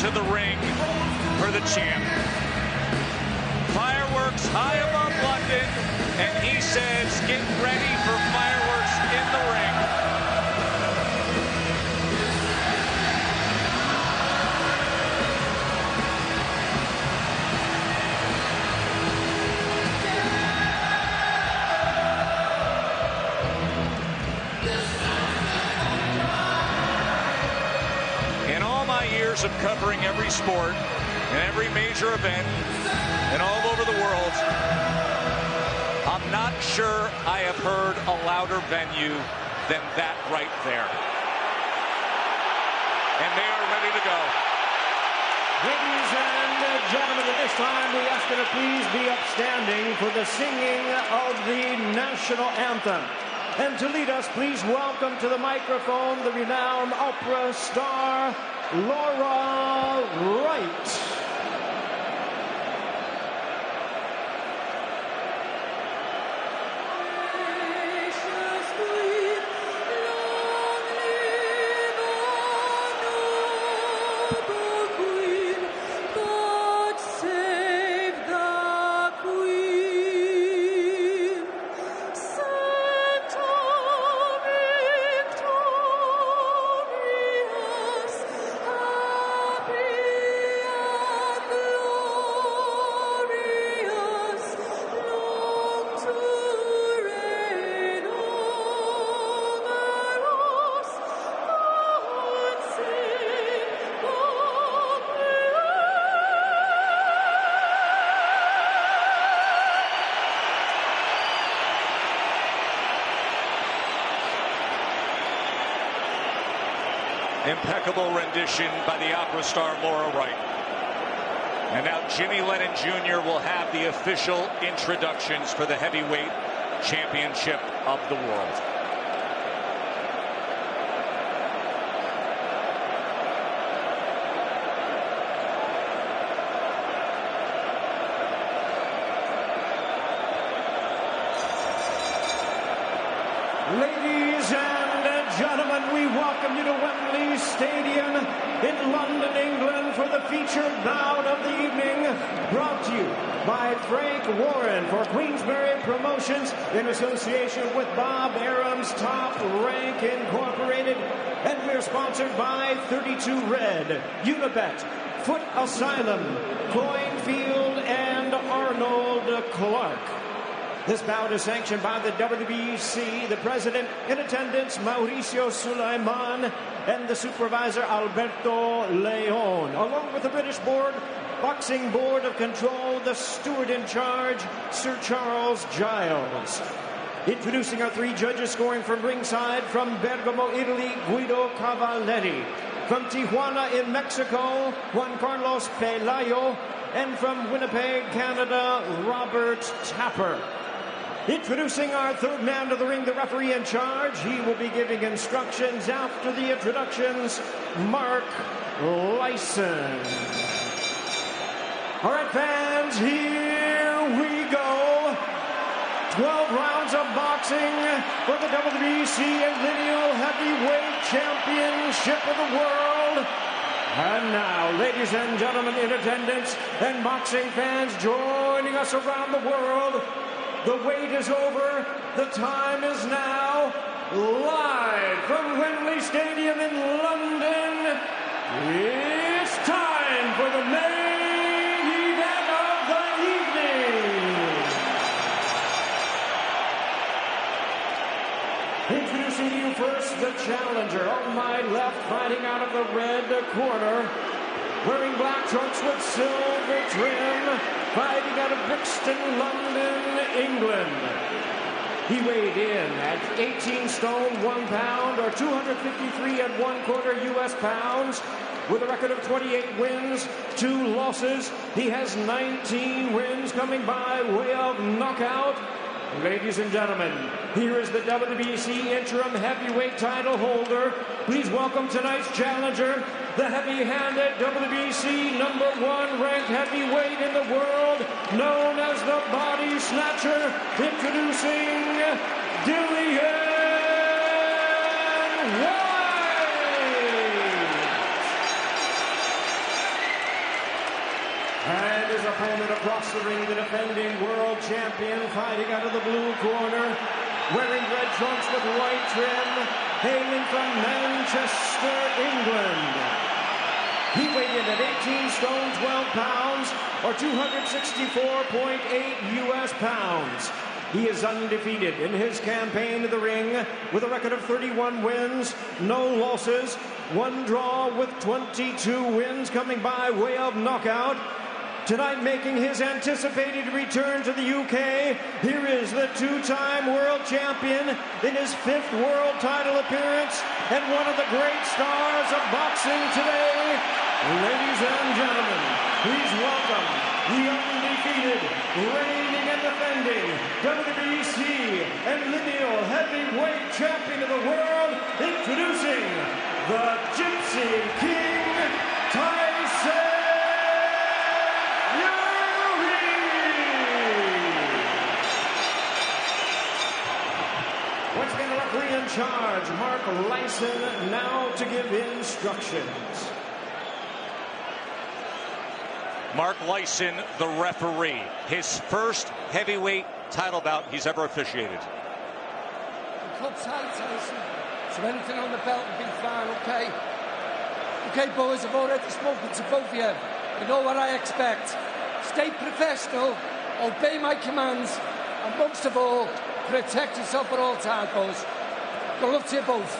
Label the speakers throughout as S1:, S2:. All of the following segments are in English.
S1: into the ring for the champ. Fireworks high above London, and he says, get ready for fireworks in the ring. In all my years of covering every sport and every major event and all over the world, I'm not sure I have heard a louder venue than that right there. And they are ready to go.
S2: Ladies and gentlemen, at this time we ask you to please be upstanding for the singing of the national anthem. And to lead us, please welcome to the microphone the renowned opera star, Laura Wright.
S1: Impeccable rendition by the opera star Laura Wright. And now Jimmy Lennon Jr. will have the official introductions for the heavyweight championship of the world.
S2: Ladies and gentlemen, we welcome you to Wembley Stadium in London, England for the featured bout of the evening, brought to you by Frank Warren for Queensberry Promotions in association with Bob Arum's Top Rank Incorporated, and we're sponsored by 32 Red, Unibet, Foot Asylum, Coinfield, and Arnold Clark. This bout is sanctioned by the WBC, the president in attendance, Mauricio Sulaiman, and the supervisor, Alberto Leon, along with the British Boxing Board of Control, the steward in charge, Sir Charles Giles. Introducing our three judges scoring from ringside, from Bergamo, Italy, Guido Cavalieri. From Tijuana in Mexico, Juan Carlos Pelayo. And from Winnipeg, Canada, Robert Tapper. Introducing our third man to the ring, the referee in charge. He will be giving instructions after the introductions, Mark Lyson. All right, fans, here we go. 12 rounds of boxing for the WBC and Lineal Heavyweight Championship of the world. And now, ladies and gentlemen in attendance and boxing fans joining us around the world, the wait is over. The time is now. Live from Wembley Stadium in London, it's time for the main event of the evening. Introducing you first, the challenger. On my left, fighting out of the red corner, wearing black trunks with silver trim, fighting out of Brixton, London, England. He weighed in at 18 stone, 1 pound, or 253 1/4 U.S. pounds, with a record of 28 wins, 2 losses. He has 19 wins coming by way of knockout. Ladies and gentlemen, here is the WBC interim heavyweight title holder. Please welcome tonight's challenger, the heavy-handed WBC #1 ranked heavyweight in the world, known as the Body Snatcher, introducing Dillian Whyte. And his opponent across the ring, the defending world champion, fighting out of the blue corner, wearing red trunks with white trim, hailing from Manchester, England. He weighed in at 18 stone 12 pounds, or 264.8 US pounds. He is undefeated in his campaign in the ring with a record of 31 wins, no losses, one draw with 22 wins coming by way of knockout. Tonight, making his anticipated return to the UK, here is the two-time world champion in his 5th world title appearance and one of the great stars of boxing today. Ladies and gentlemen, please welcome the undefeated, reigning and defending WBC and lineal heavyweight champion of the world, introducing the Gypsy King, Tyson Fury! Once again, the referee in charge, Mark Lyson, now to give instructions.
S1: Mark Lyson, the referee. His first heavyweight title bout he's ever officiated.
S3: Cut tight, Tyson. So anything on the belt will be fine, okay? Okay, boys, I've already spoken to both of you. You know what I expect. Stay professional, obey my commands, and most of all, protect yourself at all times, boys. Good luck to you both.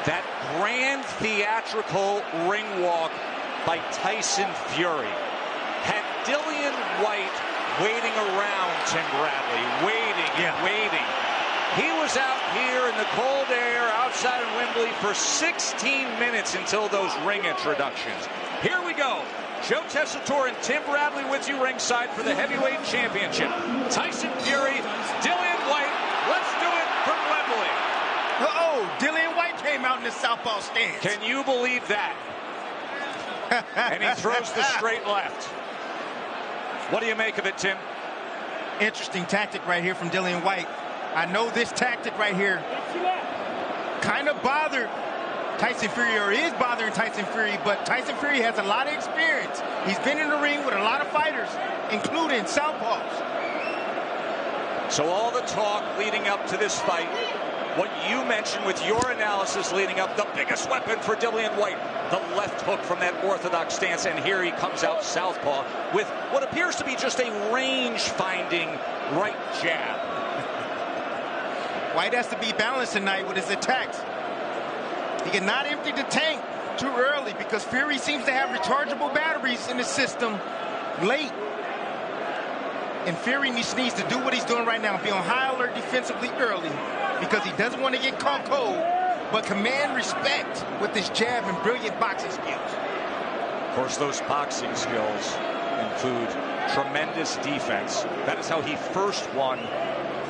S1: That grand theatrical ring walk by Tyson Fury had Dillian Whyte waiting around Tim Bradley, waiting. He was out here in the cold air outside of Wembley for 16 minutes until those ring introductions. Here we go. Joe Tessitore and Tim Bradley with you ringside for the heavyweight championship. Tyson Fury, Dillian Whyte. Let's do it from Wembley.
S4: Dillian Whyte came out in the southpaw stance.
S1: Can you believe that? And he throws the straight left. What do you make of it, Tim?
S4: Interesting tactic right here from Dillian Whyte. I know this tactic right here kind of bothered Tyson Fury, or is bothering Tyson Fury, but Tyson Fury has a lot of experience. He's been in the ring with a lot of fighters, including southpaws.
S1: So all the talk leading up to this fight, what you mentioned with your analysis leading up, the biggest weapon for Dillian Whyte, the left hook from that orthodox stance, and here he comes out southpaw with what appears to be just a range-finding right jab.
S4: Whyte has to be balanced tonight with his attacks. He cannot empty the tank too early because Fury seems to have rechargeable batteries in the system late. And Fury needs to do what he's doing right now, be on high alert defensively early, because he doesn't want to get caught cold, but command respect with his jab and brilliant boxing skills.
S1: Of course, those boxing skills include tremendous defense. That is how he first won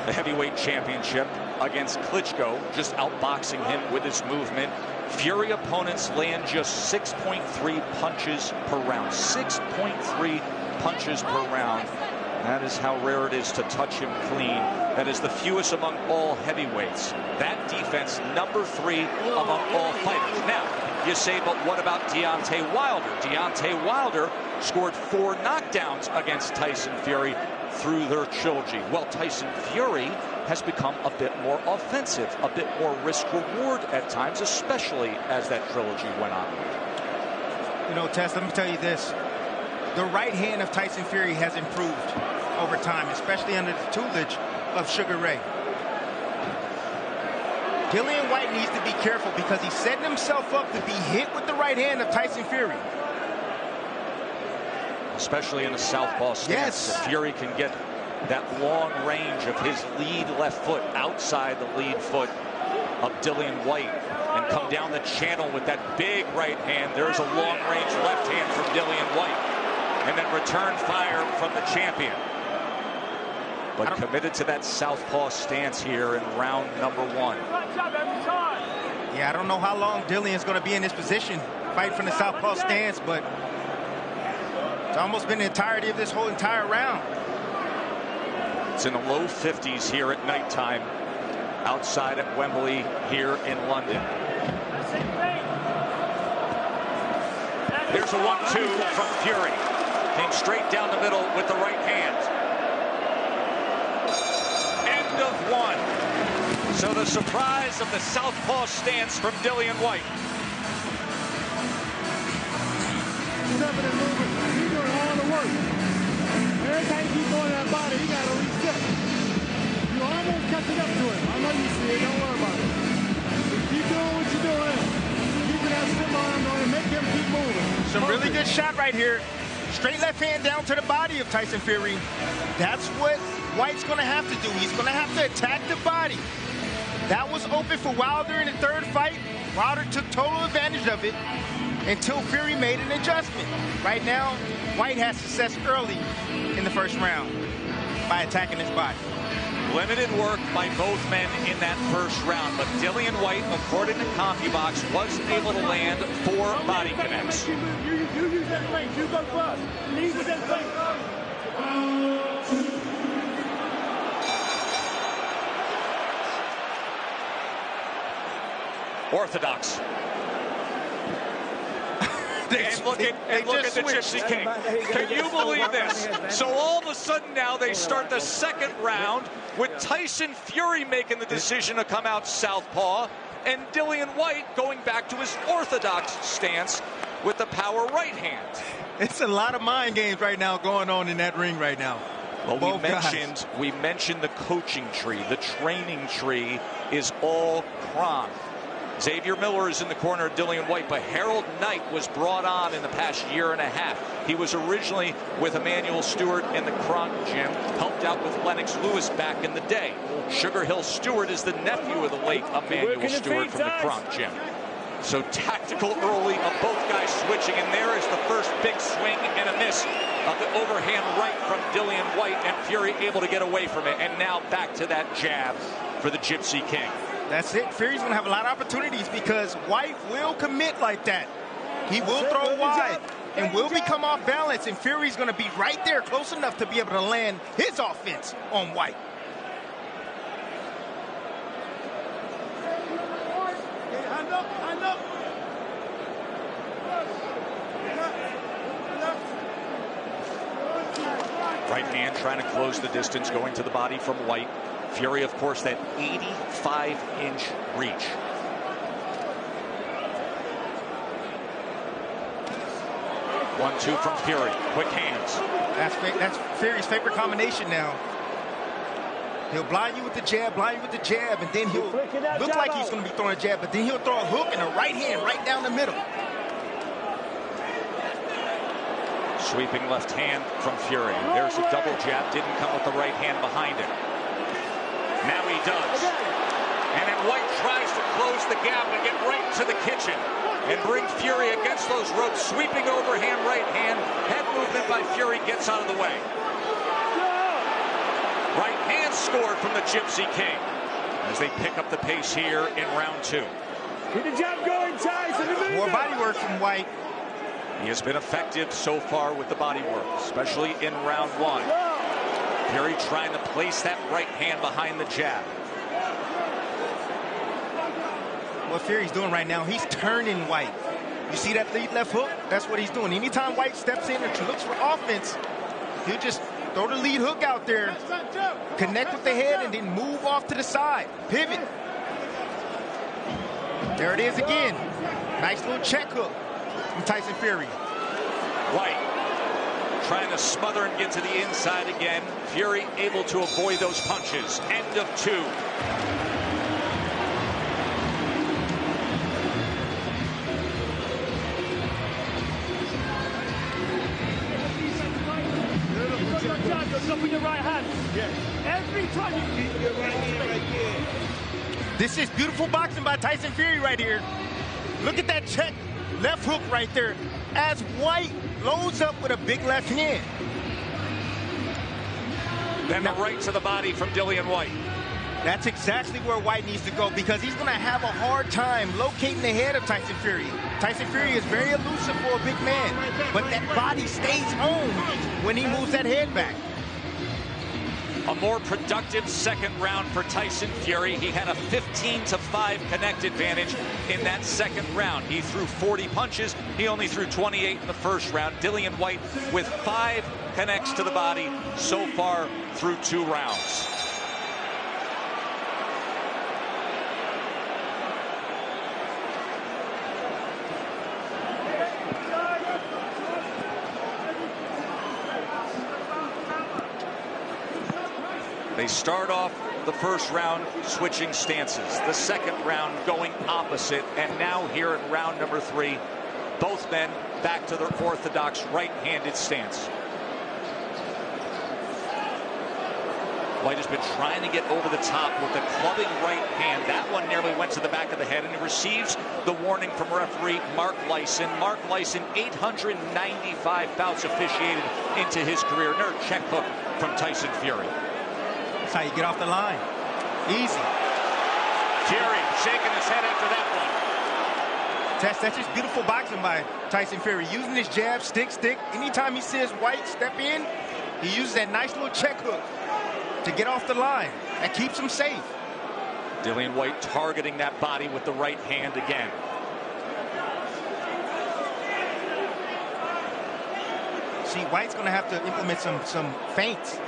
S1: the heavyweight championship against Klitschko, just outboxing him with his movement. Fury opponents land just 6.3 punches per round. 6.3 punches per round. That is how rare it is to touch him clean. That is the fewest among all heavyweights. That defense, number 3 among all fighters. Now, you say, but what about Deontay Wilder? Deontay Wilder scored 4 knockdowns against Tyson Fury through their trilogy. Well, Tyson Fury has become a bit more offensive, a bit more risk-reward at times, especially as that trilogy went on.
S4: You know, Tess, let me tell you this. The right hand of Tyson Fury has improved over time, especially under the tutelage of Sugar Ray. Dillian Whyte needs to be careful because he's setting himself up to be hit with the right hand of Tyson Fury.
S1: Especially in a southpaw stance.
S4: Yes.
S1: If Fury can get that long range of his lead left foot outside the lead foot of Dillian Whyte and come down the channel with that big right hand. There's a long range left hand from Dillian Whyte. And then return fire from the champion. But committed to that southpaw stance here in round number 1.
S4: Yeah, I don't know how long Dillian's going to be in this position, fight from the southpaw stance, but it's almost been the entirety of this whole entire round.
S1: It's in the low 50s here at nighttime outside at Wembley here in London. There's a 1-2 from Fury. Came straight down the middle with the right hand. End of 1. So the surprise of the southpaw stance from Dillian Whyte.
S5: Stepping and moving. He's doing all the work. Every time you keep going that body, he got to reset. You almost catching up to him. I know you see it. Don't worry about it. Just keep doing what you're doing. Keeping that slim arm on and make him keep moving.
S4: Some really good shot right here. Straight left hand down to the body of Tyson Fury. That's what Whyte's going to have to do. He's going to have to attack the body. That was open for Wilder in the third fight. Wilder took total advantage of it until Fury made an adjustment. Right now, Whyte has success early in the first round by attacking his body.
S1: Limited work by both men in that first round, but Dillian Whyte, according to CompuBox, was able to land 4 body connects.
S5: You use that range. You go first. Lead with that range.
S1: Orthodox. And look at the Gypsy King. Can you believe this? So all of a sudden now they start the second round with Tyson Fury making the decision to come out southpaw and Dillian Whyte going back to his orthodox stance with the power right hand.
S4: It's a lot of mind games right now going on in that ring right now.
S1: Well, we mentioned the coaching tree. The training tree is all Kron. Xavier Miller is in the corner of Dillian Whyte, but Harold Knight was brought on in the past year and a half. He was originally with Emmanuel Stewart in the Kronk gym, helped out with Lennox Lewis back in the day. Sugar Hill Stewart is the nephew of the late Emmanuel Stewart from the Kronk gym. So tactical early of both guys switching, and there is the first big swing and a miss of the overhand right from Dillian Whyte, and Fury able to get away from it. And now back to that jab for the Gypsy King.
S4: That's it. Fury's going to have a lot of opportunities because Whyte will commit like that. He will throw wide and will become off balance, and Fury's going to be right there close enough to be able to land his offense on Whyte.
S5: Hand up.
S1: Right hand trying to close the distance, going to the body from Whyte. Fury, of course, that 85-inch reach. One-two from Fury. Quick hands.
S4: That's Fury's favorite combination now. He'll blind you with the jab, and then he'll look like he's going to be throwing a jab, but then he'll throw a hook and a right hand right down the middle.
S1: Sweeping left hand from Fury. There's a double jab. Didn't come with the right hand behind it. Now he does. And then Whyte tries to close the gap and get right to the kitchen and bring Fury against those ropes. Sweeping overhand right hand. Head movement by Fury gets out of the way. Right hand scored from the Gypsy King as they pick up the pace here in round 2.
S5: Get the jab going, Tyson.
S4: More body work from Whyte.
S1: He has been effective so far with the body work, especially in round 1. Fury trying to place that right hand behind the jab.
S4: What Fury's doing right now, he's turning Whyte. You see that lead left hook? That's what he's doing. Anytime Whyte steps in and looks for offense, he'll just throw the lead hook out there, connect with the head, and then move off to the side. Pivot. There it is again. Nice little check hook from Tyson Fury.
S1: Whyte trying to smother and get to the inside again. Fury able to avoid those punches. End of 2.
S5: Up with your right hand. Every time you keep your right hand right here.
S4: This is beautiful boxing by Tyson Fury right here. Look at that check left hook right there as Whyte loads up with a big left hand.
S1: Then the right to the body from Dillian Whyte.
S4: That's exactly where Whyte needs to go because he's going to have a hard time locating the head of Tyson Fury. Tyson Fury is very elusive for a big man, but that body stays on when he moves that head back.
S1: A more productive second round for Tyson Fury. He had a 15-5 connect advantage in that second round. He threw 40 punches. He only threw 28 in the first round. Dillian Whyte with 5 connects to the body so far through 2 rounds. They start off the first round switching stances. The second round going opposite. And now here in round number 3, both men back to their orthodox right-handed stance. Whyte has been trying to get over the top with the clubbing right hand. That one nearly went to the back of the head, and he receives the warning from referee Mark Lyson. Mark Lyson, 895 bouts officiated into his career. Another check hook from Tyson Fury.
S4: That's how you get off the line. Easy.
S1: Fury shaking his head after that one.
S4: That's just beautiful boxing by Tyson Fury. Using his jab, stick. Anytime he sees Whyte step in, he uses that nice little check hook to get off the line. That keeps him safe.
S1: Dillian Whyte targeting that body with the right hand again.
S4: See, Whyte's going to have to implement some feints.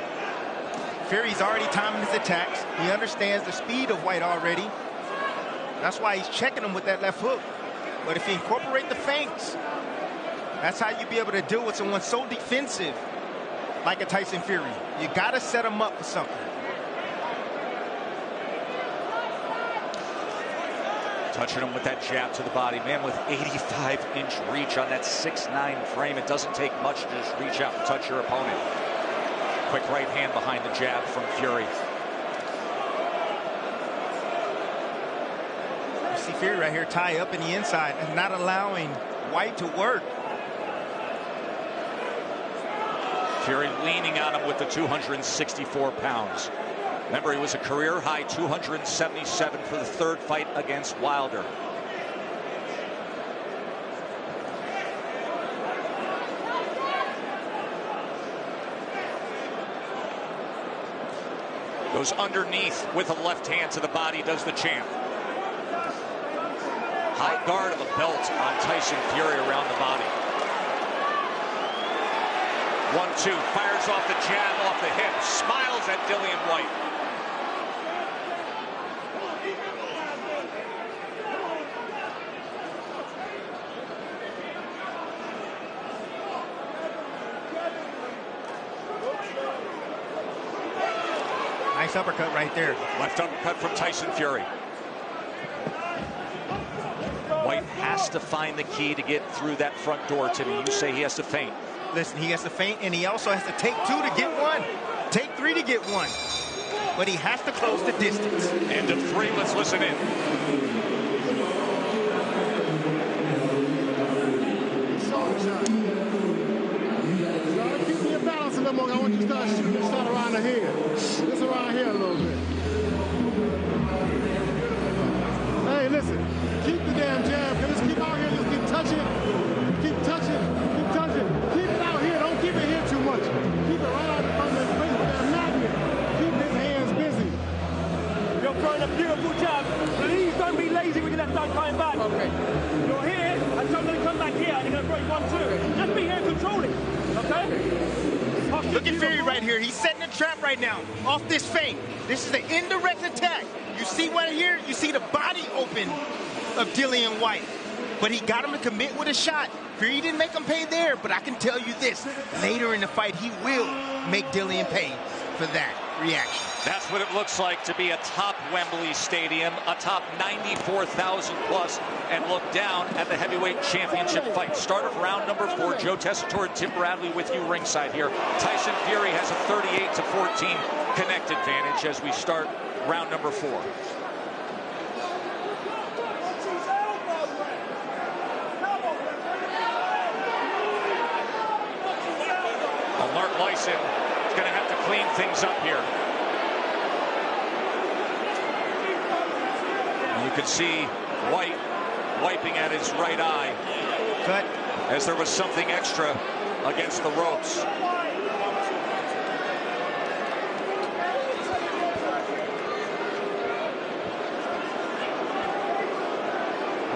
S4: Fury's already timing his attacks. He understands the speed of Whyte already. That's why he's checking him with that left hook. But if you incorporate the feints, that's how you be able to deal with someone so defensive like a Tyson Fury. You got to set him up for something.
S1: Touching him with that jab to the body. Man with 85-inch reach on that 6'9" frame. It doesn't take much to just reach out and touch your opponent. Quick right hand behind the jab from Fury.
S4: You see Fury right here tie up in the inside and not allowing Whyte to work.
S1: Fury leaning on him with the 264 pounds. Remember, he was a career high 277 for the 3rd fight against Wilder. Goes underneath with a left hand to the body, does the champ. High guard of a belt on Tyson Fury around the body. 1-2, fires off the jab off the hip, smiles at Dillian Whyte.
S4: Nice uppercut right there.
S1: Left uppercut from Tyson Fury. Whyte has to find the key to get through that front door, Timmy. You say he has to feint.
S4: Listen, he has to feint, and he also has to take 2 to get 1. Take 3 to get 1. But he has to close the distance.
S1: End of 3. Let's listen in.
S5: Keep your balance a little more. I want you to start shooting. Start around the head. Just around here a little bit. Hey, listen. Keep the damn jab. Just keep out here. Just keep touching. Keep touching. Keep touching. Keep it out here. Don't keep it here too much. Keep it right out on the face of that magnet. Keep his hands busy.
S2: You're throwing a beautiful jab. Please don't be lazy with your left hand coming back.
S3: Okay.
S2: You're here, and someone's going to come back here, and you're going to throw 1-2. Just be here and control it. Okay?
S4: Look at Fury right here. He's setting a trap right now off this feint. This is an indirect attack. You see right here? You see the body open of Dillian Whyte. But he got him to commit with a shot. Fury didn't make him pay there, but I can tell you this. Later in the fight, he will make Dillian pay for that reaction.
S1: That's what it looks like to be a top Wembley Stadium, a top 94,000 plus, and look down at the heavyweight championship fight. Start of round number 4. Joe Tessitore and Tim Bradley with you ringside here. Tyson Fury has a 38-14 connect advantage as we start round number 4. Well, Mark Lyson is going to have to clean things up here. You could see Whyte wiping at his right eye.
S4: Cut.
S1: As there was something extra against the ropes.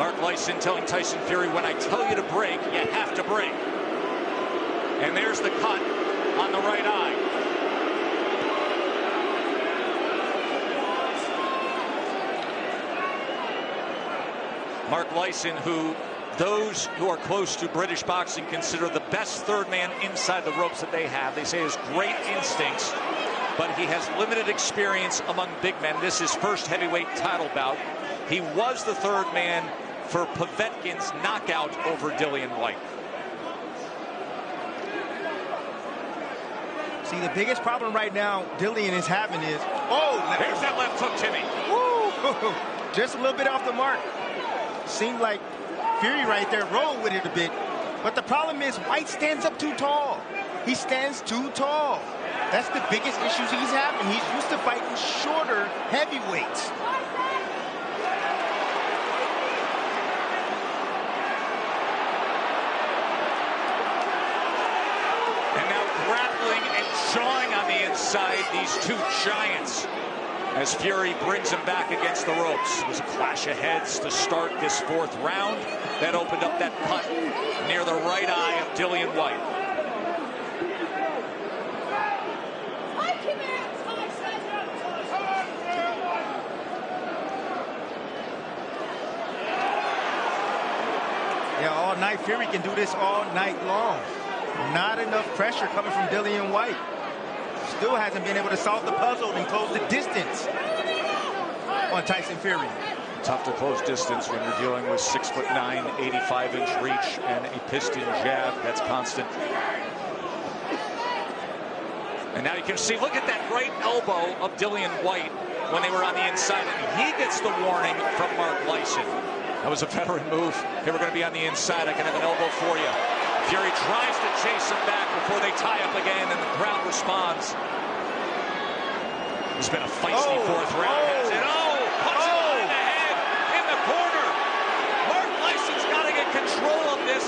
S1: Mark Lyson telling Tyson Fury, when I tell you to break, you have to break. And there's the cut on the right eye. Mark Lyson, who those who are close to British boxing consider the best third man inside the ropes that they have. They say he has great instincts, but he has limited experience among big men. This is his first heavyweight title bout. He was the third man for Povetkin's knockout over Dillian Whyte.
S4: See, the biggest problem right now Dillian is having is,
S1: there's that left hook, Timmy.
S4: Woo! Just a little bit off the mark. Seemed like Fury right there rolled with it a bit. But the problem is Whyte stands up too tall. He stands too tall. That's the biggest issues he's having. He's used to fighting shorter heavyweights.
S1: And now grappling and jawing on the inside, these two giants, as Fury brings him back against the ropes. It was a clash of heads to start this fourth round. That opened up that cut near the right eye of Dillian Whyte.
S4: Yeah, all night. Fury can do this all night long. Not enough pressure coming from Dillian Whyte. Still hasn't been able to solve the puzzle and close the distance on Tyson Fury.
S1: Tough to close distance when you're dealing with 6'9", 85-inch reach and a piston jab. That's constant. And now you can see, look at that great elbow of Dillian Whyte when they were on the inside. And he gets the warning from Mark Lyson. That was a veteran move. They were going to be on the inside. I can have an elbow for you. Fury tries to chase him back before they tie up again, and the crowd responds. It's been a feisty fourth round. Punch it in the head in the corner. Mark Lyson's got to get control of this.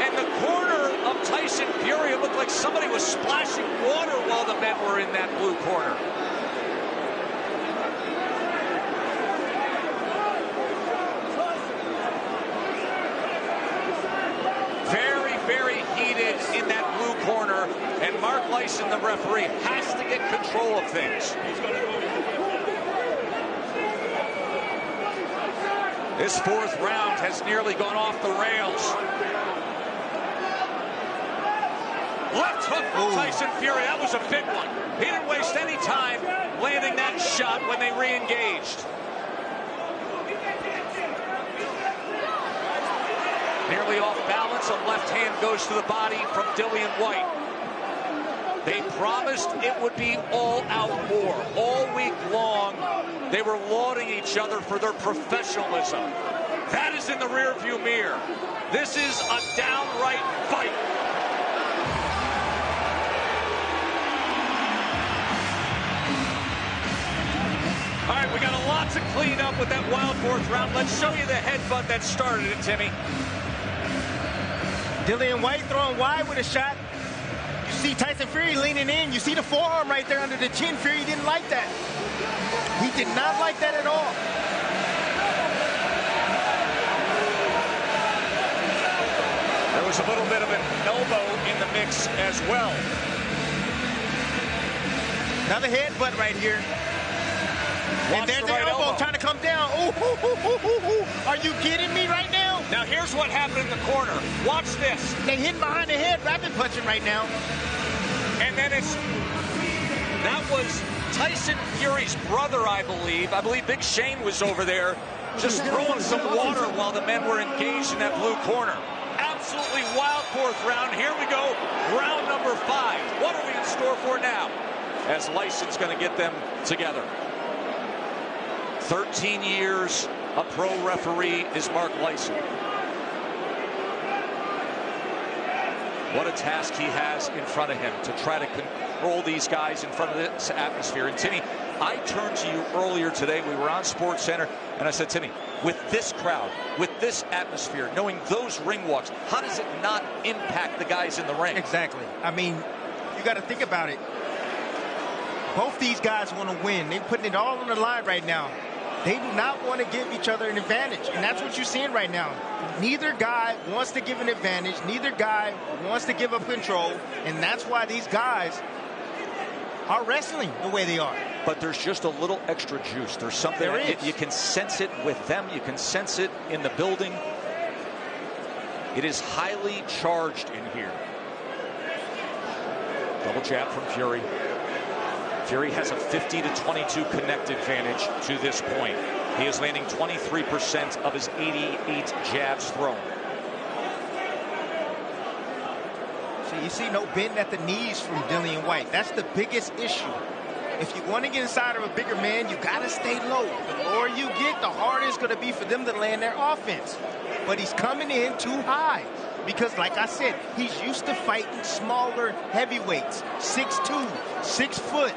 S1: And the corner of Tyson Fury, it looked like somebody was splashing water while the men were in that blue corner. Very heated in that blue corner, and Mark Lyson, the referee, has to get control of things. This fourth round has nearly gone off the rails. Left hook from Tyson Fury. That was a big one. He didn't waste any time landing that shot when they re-engaged. Nearly off balance, a left hand goes to the body from Dillian Whyte. They promised it would be all-out war. All week long, they were lauding each other for their professionalism. That is in the rearview mirror. This is a downright fight. All right, we got a lot to clean up with that wild fourth round. Let's show you the headbutt that started it, Timmy.
S4: Dillian Whyte throwing wide with a shot. You see Tyson Fury leaning in. You see the forearm right there under the chin. Fury didn't like that. He did not like that at all.
S1: There was a little bit of an elbow in the mix as well.
S4: Another headbutt right here. And there's the elbow trying to come down. Are you kidding me right now?
S1: Now here's what happened in the corner. Watch this.
S4: They hit behind the head, rapid punching right now.
S1: And then that was Tyson Fury's brother, I believe. I believe Big Shane was over there just throwing some water while the men were engaged in that blue corner. Absolutely wild fourth round. Here we go, round number 5. What are we in store for now? As Lyson's going to get them together. 13 years a pro referee is Mark Lyson. What a task he has in front of him to try to control these guys in front of this atmosphere. And Timmy, I turned to you earlier today. We were on Sports Center, and I said, Timmy, with this crowd, with this atmosphere, knowing those ring walks, how does it not impact the guys in the ring?
S4: Exactly. I mean, you got to think about it. Both these guys want to win. They're putting it all on the line right now. They do not want to give each other an advantage, and that's what you're seeing right now. Neither guy wants to give an advantage. Neither guy wants to give up control, and that's why these guys are wrestling the way they are.
S1: But there's just a little extra juice. There's something you can sense it with them. You can sense it in the building. It is highly charged in here. Double jab from Fury. Fury has a 50-22 connect advantage to this point. He is landing 23% of his 88 jabs thrown.
S4: So you see no bend at the knees from Dillian Whyte. That's the biggest issue. If you want to get inside of a bigger man, you got to stay low. The lower you get, the harder it's going to be for them to land their offense. But he's coming in too high. Because, like I said, he's used to fighting smaller heavyweights. 6'2", 6 foot.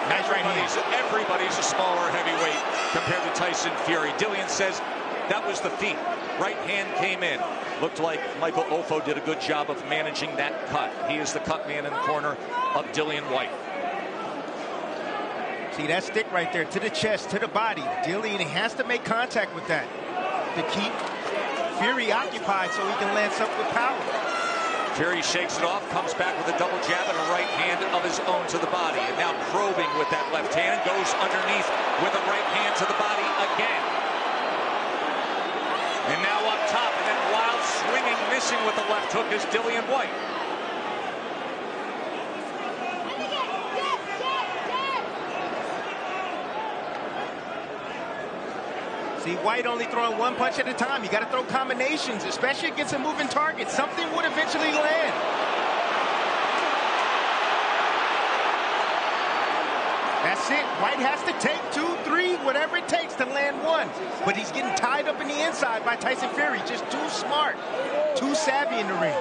S4: Nice right hand.
S1: Everybody's a smaller heavyweight compared to Tyson Fury. Dillian says that was the feat. Right hand came in. Looked like Michael Ofo did a good job of managing that cut. He is the cut man in the corner of Dillian Whyte.
S4: See that stick right there to the chest, to the body. Dillian has to make contact with that to keep Fury occupied so he can land something with power.
S1: Fury shakes it off, comes back with a double jab and a right hand of his own to the body. And now probing with that left hand, goes underneath with a right hand to the body again. And now up top, and then wild swinging, missing with the left hook is Dillian Whyte.
S4: See, Whyte only throwing one punch at a time. You got to throw combinations, especially against a moving target. Something would eventually land. That's it. Whyte has to take 2, 3, whatever it takes to land one. But he's getting tied up in the inside by Tyson Fury. Just too smart, too savvy in the ring.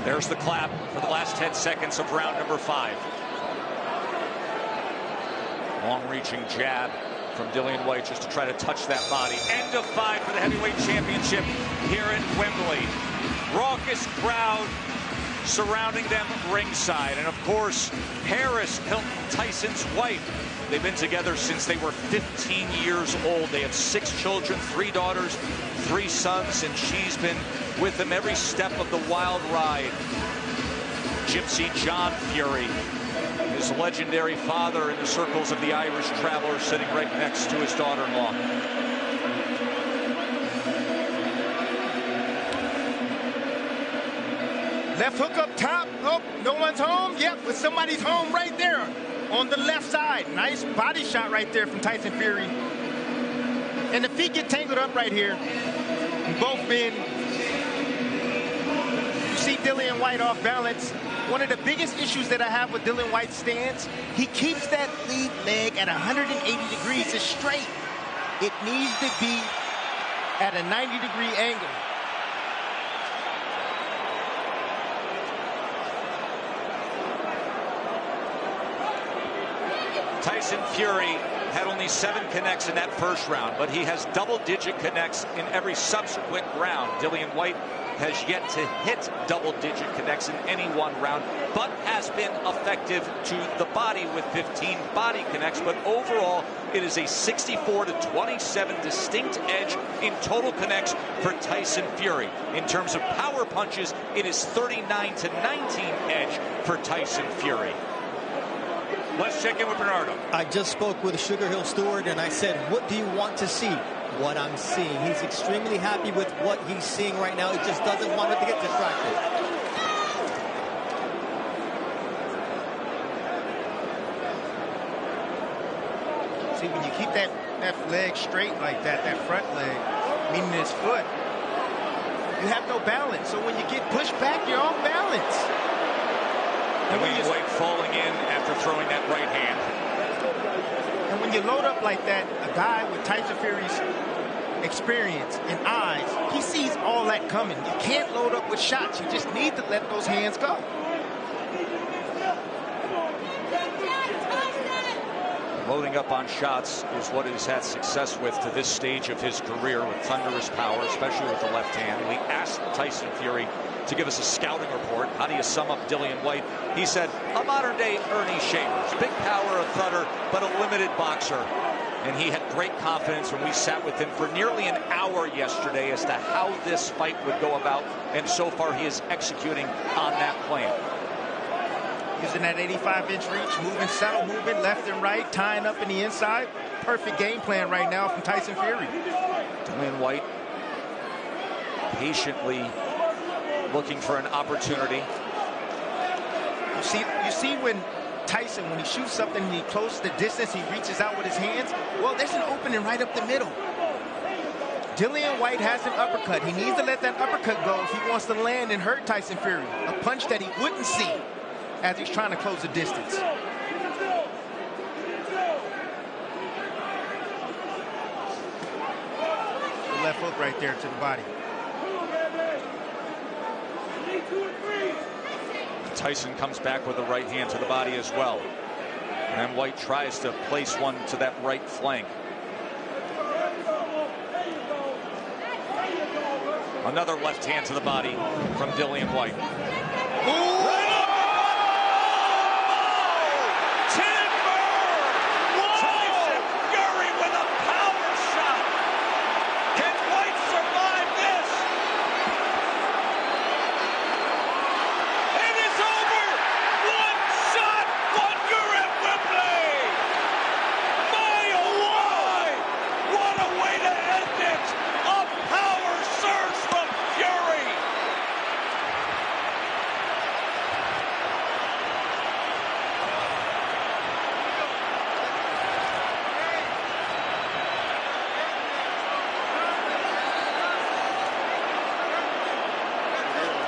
S1: There's the clap for the last 10 seconds of round number 5. Long-reaching jab from Dillian Whyte just to try to touch that body. End of 5 for the heavyweight championship here at Wembley. Raucous crowd surrounding them ringside. And of course, Paris Hilton, Tyson's wife. They've been together since they were 15 years old. They have 6 children, 3 daughters, 3 sons, and she's been with them every step of the wild ride. Gypsy John Fury, his legendary father in the circles of the Irish Traveler, sitting right next to his daughter-in-law.
S4: Left hook up top. Oh, no one's home. Yep, but somebody's home right there on the left side. Nice body shot right there from Tyson Fury. And the feet get tangled up right here. Both men. You see Dillian Whyte off balance. One of the biggest issues that I have with Dillian Whyte's stance, he keeps that lead leg at 180 degrees. It's straight. It needs to be at a 90-degree angle.
S1: Tyson Fury had only 7 connects in that first round, but he has double-digit connects in every subsequent round. Dillian Whyte has yet to hit double-digit connects in any one round, but has been effective to the body with 15 body connects. But overall, it is a 64-27 distinct edge in total connects for Tyson Fury. In terms of power punches, it is 39-19 edge for Tyson Fury. Let's check in with Bernardo.
S6: I just spoke with Sugar Hill Stewart, and I said, what do you want to see? What I'm seeing. He's extremely happy with what he's seeing right now. He just doesn't want it to get distracted.
S4: See, when you keep that leg straight like that, that front leg, meaning his foot, you have no balance. So when you get pushed back, you're off balance.
S1: And Whyte falling in after throwing that right hand.
S4: And when you load up like that, a guy with Tyson Fury's experience and eyes, he sees all that coming. You can't load up with shots. You just need to let those hands go.
S1: Loading up on shots is what he's had success with to this stage of his career, with thunderous power, especially with the left hand. We asked Tyson Fury to give us a scouting report. How do you sum up Dillian Whyte? He said, a modern-day Ernie Shavers. Big power, a thudder, but a limited boxer. And he had great confidence when we sat with him for nearly an hour yesterday as to how this fight would go about. And so far, he is executing on that plan.
S4: Using that 85-inch reach, moving, subtle movement, left and right, tying up in the inside. Perfect game plan right now from Tyson Fury.
S1: Dillian Whyte patiently looking for an opportunity.
S4: You see when Tyson, when he shoots something and he closes the distance, he reaches out with his hands. Well, there's an opening right up the middle. Dillian Whyte has an uppercut. He needs to let that uppercut go if he wants to land and hurt Tyson Fury. A punch that he wouldn't see as he's trying to close the distance. The left hook right there to the body.
S1: Tyson comes back with a right hand to the body as well. And Whyte tries to place one to that right flank. Another left hand to the body from Dillian Whyte.
S4: Ooh.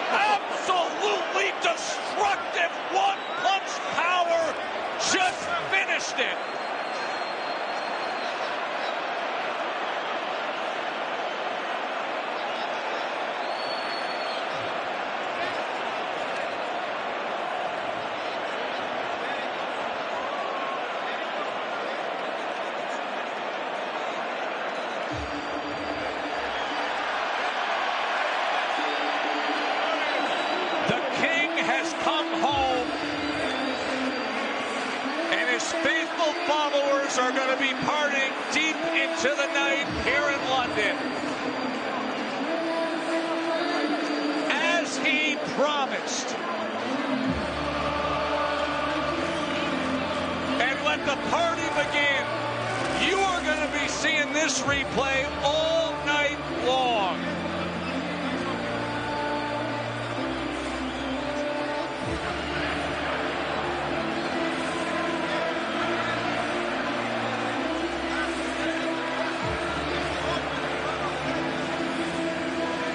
S1: Absolutely destructive one-punch power just finished it. Come home, and his faithful followers are going to be partying deep into the night here in London. As he promised. And let the party begin. You are going to be seeing this replay all night long.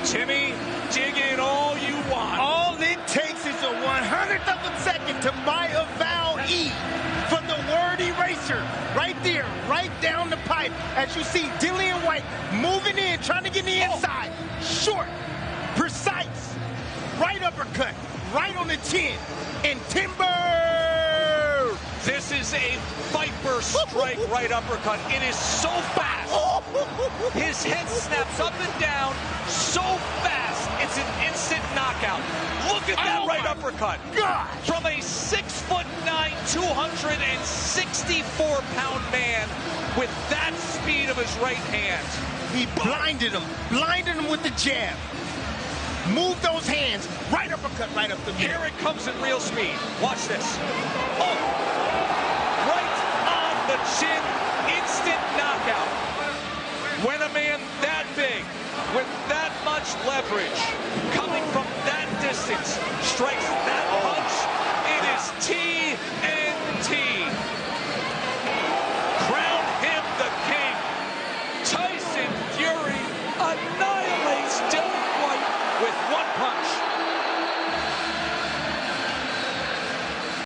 S1: Timmy, dig in all you want.
S4: All it takes is a 100th of a second to buy a vowel E for the word eraser. Right there, right down the pipe. As you see Dillian Whyte moving in, trying to get the inside. Short, precise, right uppercut, right on the chin, and timber.
S1: This is a viper strike right uppercut. It is so fast. His head snaps up and down so fast. It's an instant knockout. Look at that right uppercut.
S4: God.
S1: From a 6'9", 264-pound man with that speed of his right hand.
S4: He blinded him with the jab. Move those hands. Right uppercut right up the middle.
S1: Here it comes in real speed. Watch this. Oh. Right on the chin. Instant knockout. When a man that big, with that much leverage, coming from that distance, strikes that punch, it is TNT. Crown him the king. Tyson Fury annihilates Dillian Whyte with one punch.